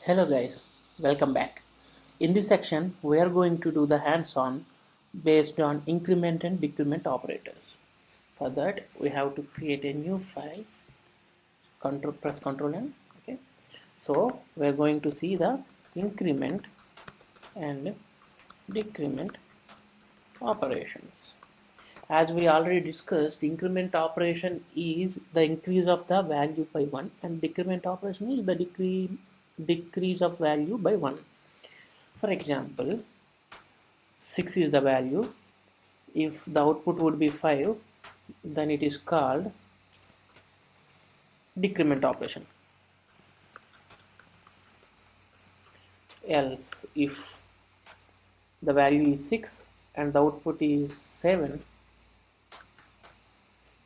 Hello guys, welcome back. In this section, we are going to do the hands-on based on increment and decrement operators. For that, we have to create a new file. Press Ctrl N. Okay. So we are going to see the increment and decrement operations. As we already discussed, increment operation is the increase of the value by 1 and decrement operation is the decrease of value by 1. For example, 6 is the value. If the output would be 5, then it is called decrement operation. Else, if the value is 6 and the output is 7,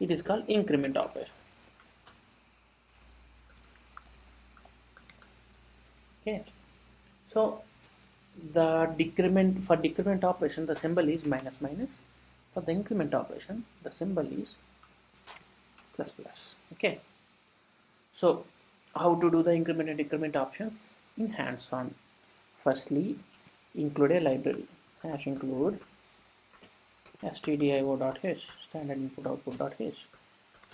it is called increment operation. Okay. So the decrement operation, the symbol is minus minus. For the increment operation, the symbol is plus plus. Okay. So how to do the increment and decrement options in hands-on? Firstly, include a library. Hash include stdio.h, standard input output.h.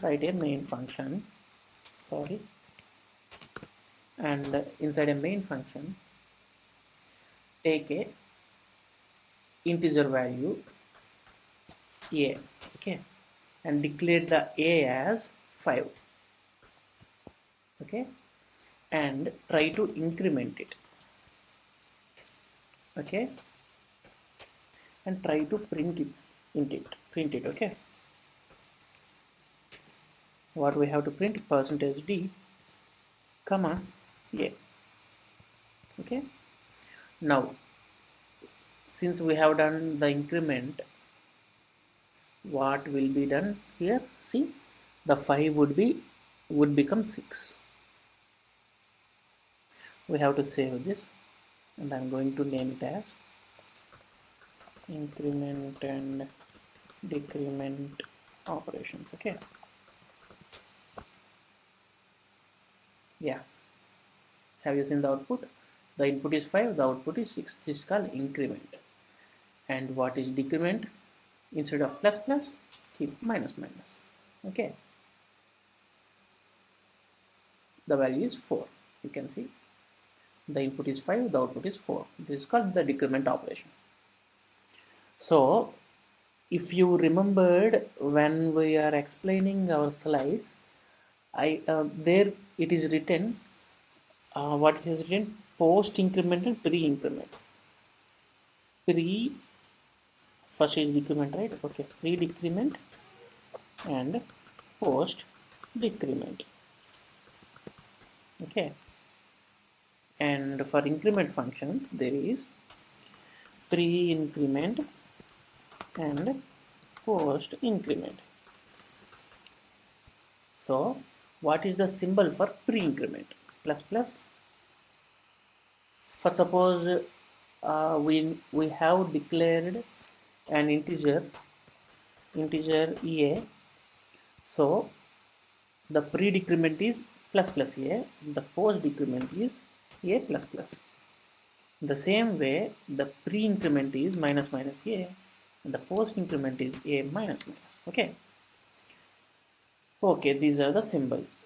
Write a main function, and inside a main function, take a integer value a, okay, and declare the a as 5, okay, and try to increment it, okay, and try to print it, okay. What we have to print? %d, comma a, okay. Now since we have done the increment, what will be done here? See, the 5 would become 6. We have to save this, and I'm going to name it as increment and decrement operations, okay. Yeah, have you seen the output? The input is 5, the output is 6. This is called increment. And what is decrement? Instead of plus plus, keep minus minus, okay. The value is 4. You can see the input is 5, the output is 4. This is called the decrement operation. So if you remembered when we are explaining our slides, there it is written, what is written? Post increment and pre increment. First is decrement, right? Okay, pre decrement and post decrement, okay. And for increment functions, there is pre increment and post increment. So what is the symbol for pre increment? Plus plus. For suppose we have declared an integer a, so the pre decrement is plus plus a, the post decrement is a plus plus. The same way, the pre increment is minus minus a and the post increment is a minus minus, okay. Okay, these are the symbols.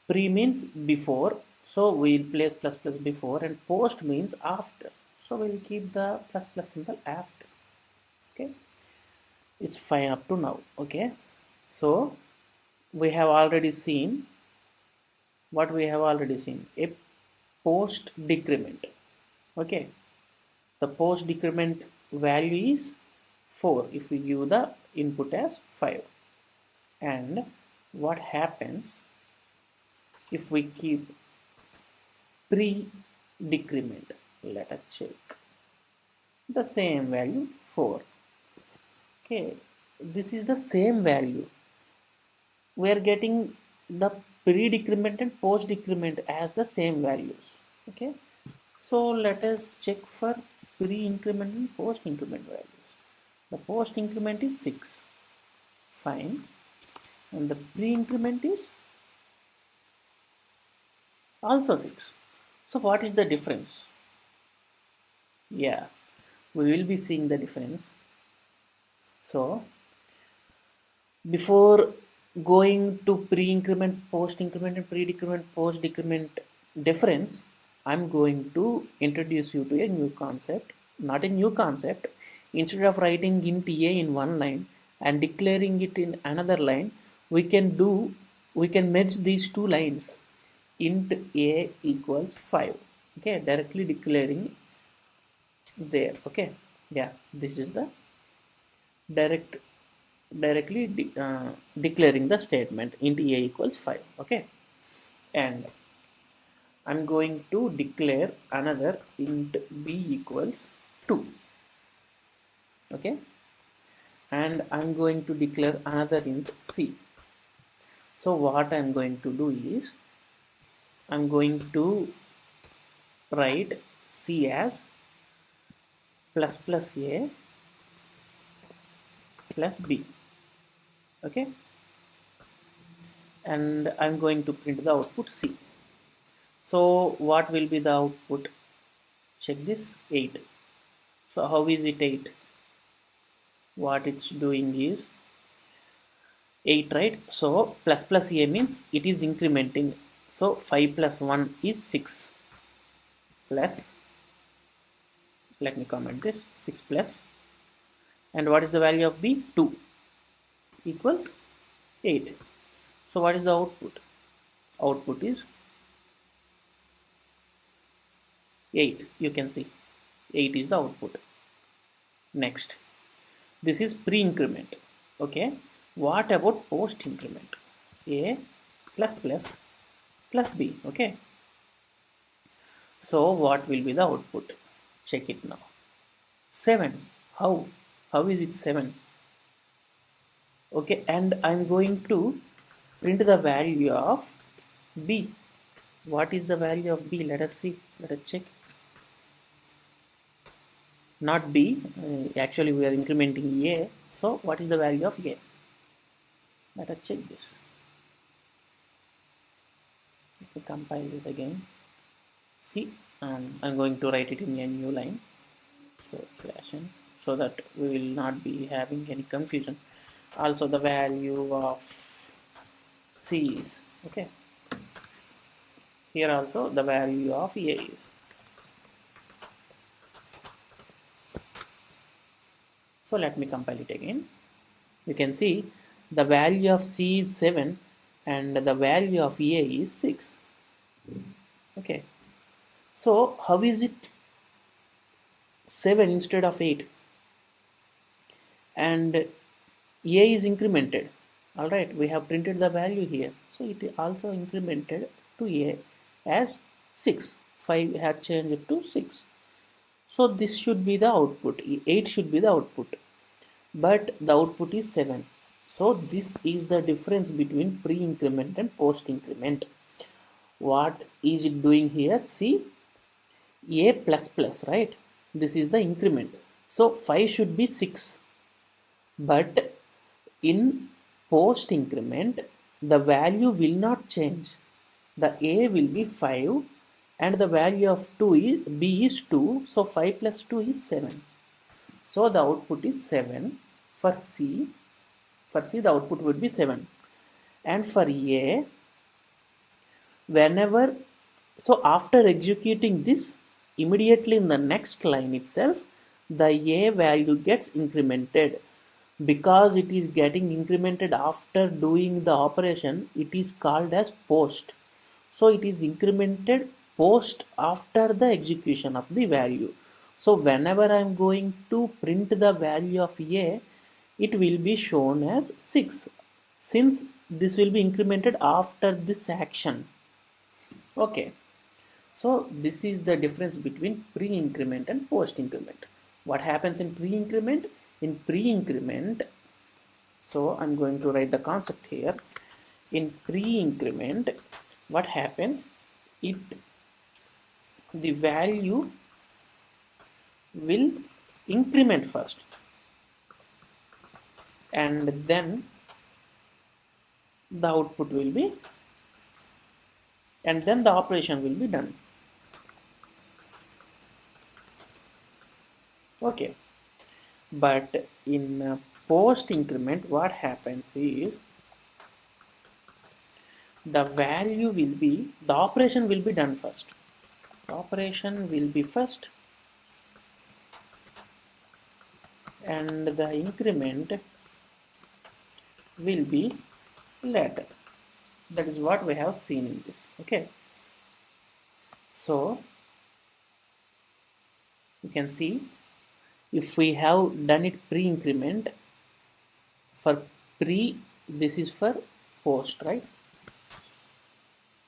Pre means before, so we'll place plus plus before, and post means after, so we'll keep the plus plus symbol after, okay. It's fine up to now, okay. So we have already seen what we have already seen, a post decrement, okay. The post decrement value is 4 if we give the input as 5. And what happens if we keep pre decrement? Let us check. The same value 4, okay. This is the same value. We are getting the pre decrement and post decrement as the same values, okay. So let us check for pre increment and post increment values. The post increment is 6, fine, and the pre increment is also 6. So what is the difference? Yeah, we will be seeing the difference. So before going to pre-increment, post-increment and pre-decrement, post-decrement difference, I'm going to introduce you to a new concept. Not a new concept. Instead of writing int a in one line and declaring it in another line, we can merge these two lines. Int a equals 5. Okay, directly declaring there. Okay, yeah, this is the direct directly declaring the statement int a equals 5. Okay, and I'm going to declare another int b equals 2. Okay, and I'm going to declare another int c. So what I'm going to do is I'm going to write c as plus plus a plus b. Okay, and I'm going to print the output c. So what will be the output? Check this, 8. So how is it 8? What it's doing is 8, right? So plus plus a means it is incrementing. So 5 plus 1 is 6 plus, let me comment this, 6 plus, and what is the value of b? 2 equals 8. So what is the output? Output is 8. You can see 8 is the output. Next, this is pre-increment. Okay, what about post-increment? A plus plus plus b. Okay, so what will be the output? Check it now. 7. How is it 7? Okay, and I'm going to print the value of b. What is the value of b? Let us see. Let us check. Not b. Actually, we are incrementing a. So what is the value of a? Let us check this. Let me compile this again. See, I'm going to write it in a new line. So slash n, so that we will not be having any confusion. Also the value of c is, okay, here also the value of a is. So let me compile it again. You can see the value of c is 7 and the value of a is 6. Okay, so how is it 7 instead of 8? And a is incremented. All right, we have printed the value here, so it is also incremented to a as 6. 5 had changed to 6. So this should be the output. 8 should be the output, but the output is 7. So this is the difference between pre-increment and post-increment. What is it doing here? See, a plus plus, right? This is the increment. So 5 should be 6. But in post increment, the value will not change. The a will be 5 and the value of 2 is b is 2. So 5 plus 2 is 7. So the output is 7 for c. For c, the output would be 7. And for a, whenever, so after executing this, immediately in the next line itself, the a value gets incremented. Because it is getting incremented after doing the operation, it is called as post. So it is incremented post after the execution of the value. So whenever I am going to print the value of a, it will be shown as 6, since this will be incremented after this action. Okay, so this is the difference between pre-increment and post-increment. What happens in pre-increment? In pre-increment, so I'm going to write the concept here. In pre-increment, what happens? The value will increment first, and then the output will be, and then the operation will be done. Okay, but in post increment what happens is the value will be, the operation will be done first. The operation will be first and the increment will be later. That is what we have seen in this. Okay, so you can see if we have done it pre-increment for pre, this is for post, right?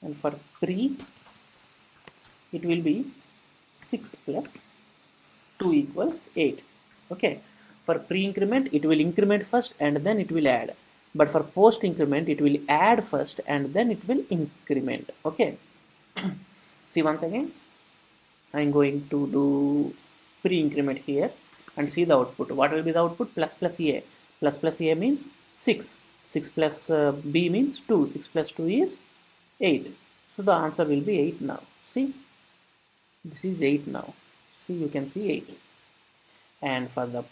And for pre it will be 6 plus 2 equals 8. Okay, for pre-increment it will increment first and then it will add, but for post increment it will add first and then it will increment. Okay, see once again, I'm going to do pre-increment here and see the output. What will be the output? Plus plus a. Plus plus a means 6. 6 plus b means 2. 6 plus 2 is 8. So the answer will be 8 now. See, this is 8 now. See, you can see 8. And for the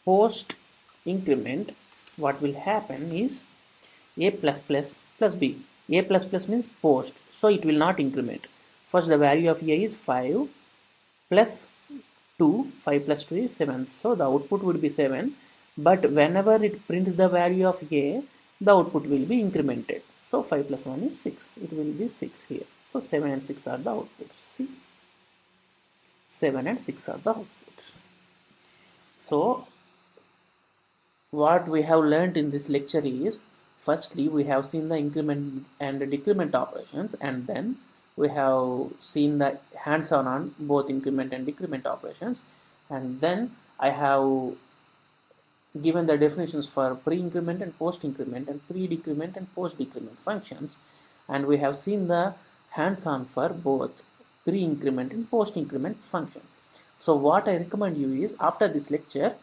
post increment, what will happen is a plus plus plus b. A plus plus means post, so it will not increment. First, the value of a is 5 plus 2, 5 plus 2 is 7. So the output would be 7. But whenever it prints the value of a, the output will be incremented. So 5 plus 1 is 6. It will be 6 here. So 7 and 6 are the outputs. See? 7 and 6 are the outputs. So what we have learned in this lecture is, firstly we have seen the increment and decrement operations, and then we have seen the hands-on on both increment and decrement operations, and then I have given the definitions for pre-increment and post-increment and pre-decrement and post-decrement functions, and we have seen the hands-on for both pre-increment and post-increment functions. So what I recommend you is, after this lecture,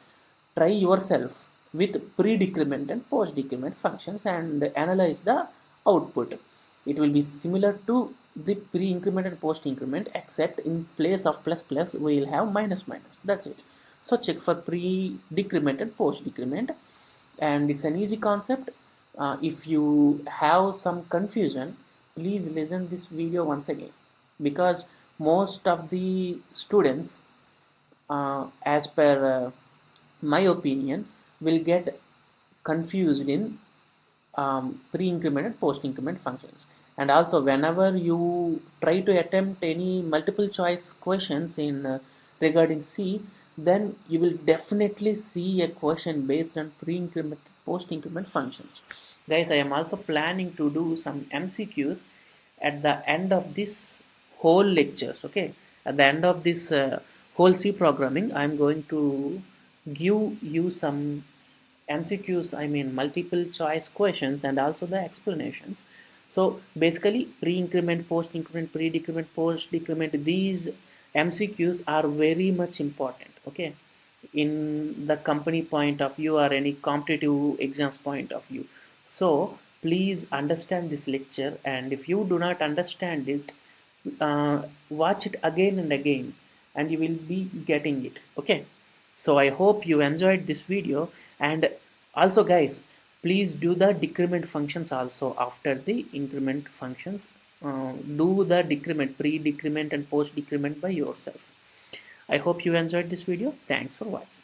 try yourself with pre-decrement and post-decrement functions and analyze the output. It will be similar to the pre-increment and post-increment, except in place of plus plus we will have minus minus. That's it. So check for pre-decrement and post-decrement, and it's an easy concept. If you have some confusion, please listen this video once again, because most of the students, as per my opinion, will get confused in pre-increment and post-increment functions. And also, whenever you try to attempt any multiple choice questions in regarding C, then you will definitely see a question based on pre-increment post-increment functions. Guys, I am also planning to do some MCQs at the end of this whole lectures. Okay, at the end of this whole C programming, I am going to give you some MCQs, I mean multiple choice questions, and also the explanations. So basically, pre-increment, post-increment, pre-decrement, post-decrement, these MCQs are very much important, okay, in the company point of view or any competitive exams point of view. So please understand this lecture, and if you do not understand it, watch it again and again, and you will be getting it. Okay, so I hope you enjoyed this video, and also guys, please do the decrement functions also after the increment functions. Do the decrement, pre-decrement and post-decrement by yourself. I hope you enjoyed this video. Thanks for watching.